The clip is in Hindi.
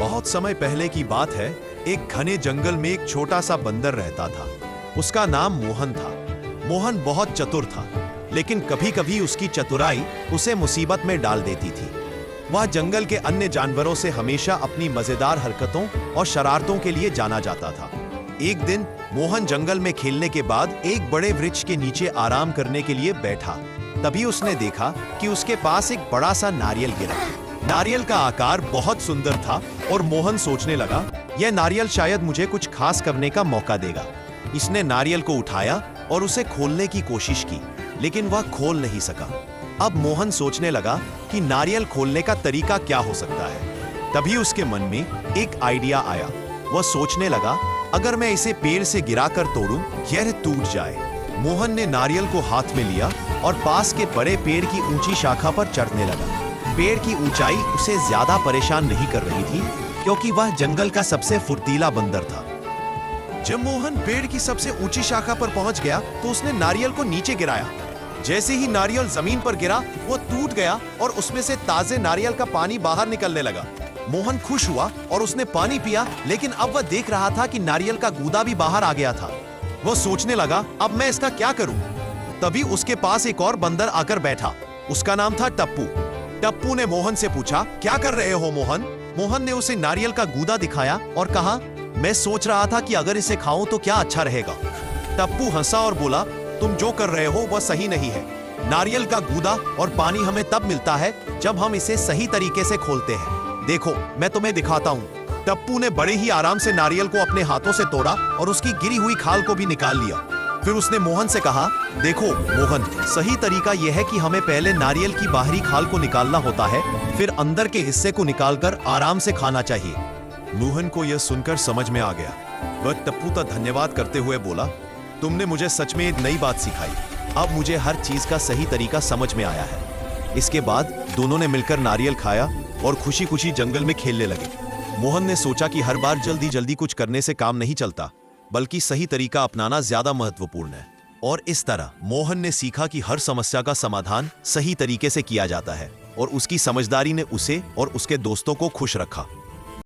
बहुत समय पहले की बात है। एक घने जंगल में एक छोटा सा बंदर रहता था। उसका नाम मोहन था। मोहन बहुत चतुर था, लेकिन कभी कभी उसकी चतुराई उसे मुसीबत में डाल देती थी। वह जंगल के अन्य जानवरों से हमेशा अपनी मजेदार हरकतों और शरारतों के लिए जाना जाता था। एक दिन मोहन जंगल में खेलने के बाद एक बड़े वृक्ष के नीचे आराम करने के लिए बैठा। तभी उसने देखा कि उसके पास एक बड़ा सा नारियल गिरा। नारियल का आकार बहुत सुंदर था और मोहन सोचने लगा, यह नारियल शायद मुझे कुछ खास करने का मौका देगा। इसने नारियल को उठाया और उसे खोलने की कोशिश की, लेकिन वह खोल नहीं सका। अब मोहन सोचने लगा कि नारियल खोलने का तरीका क्या हो सकता है। तभी उसके मन में एक आइडिया आया। वह सोचने लगा, अगर मैं इसे पेड़ से गिराकर तोड़ूं, यह टूट जाए। मोहन ने नारियल को हाथ में लिया और पास के बड़े पेड़ की ऊंची शाखा पर चढ़ने लगा। पेड़ की ऊंचाई उसे ज्यादा परेशान नहीं कर रही थी, क्योंकि वह जंगल का सबसे फुर्तीला बंदर था। जब मोहन पेड़ की सबसे ऊंची शाखा पर पहुंच गया तो उसने नारियल को नीचे गिराया। जैसे ही नारियल जमीन पर गिरा, वो टूट गया और उसमें से ताजे नारियल का पानी बाहर निकलने लगा। मोहन खुश हुआ और उसने पानी पिया, लेकिन अब वह देख रहा था कि नारियल का गूदा भी बाहर आ गया था। वह सोचने लगा, अब मैं इसका क्या करूं? तभी उसके पास एक और बंदर आकर बैठा। उसका नाम था टप्पू। टप्पू ने मोहन से पूछा, क्या कर रहे हो मोहन? मोहन ने उसे नारियल का गूदा दिखाया और कहा, मैं सोच रहा था कि अगर इसे खाऊं तो क्या अच्छा रहेगा। टप्पू हंसा और बोला, तुम जो कर रहे हो वह सही नहीं है। नारियल का गूदा और पानी हमें तब मिलता है जब हम इसे सही तरीके से खोलते हैं। देखो, मैं तुम्हें दिखाता हूँ। टप्पू ने बड़े ही आराम से नारियल को अपने हाथों से तोड़ा और उसकी गिरी हुई खाल को भी निकाल लिया। फिर उसने मोहन से कहा, देखो मोहन, सही तरीका यह है कि हमें पहले नारियल की बाहरी खाल को निकालना होता है, फिर अंदर के हिस्से को निकालकर आराम से खाना चाहिए। मोहन को यह सुनकर समझ में आ गया। वह टप्पू का धन्यवाद करते हुए बोला, तुमने मुझे सच में एक नई बात सिखाई। अब मुझे हर चीज का सही तरीका समझ में आया है। इसके बाद दोनों ने मिलकर नारियल खाया और खुशी खुशी जंगल में खेलने लगे। मोहन ने सोचा कि हर बार जल्दी जल्दी कुछ करने से काम नहीं चलता, बल्कि सही तरीका अपनाना ज्यादा महत्वपूर्ण है। और इस तरह मोहन ने सीखा कि हर समस्या का समाधान सही तरीके से किया जाता है, और उसकी समझदारी ने उसे और उसके दोस्तों को खुश रखा।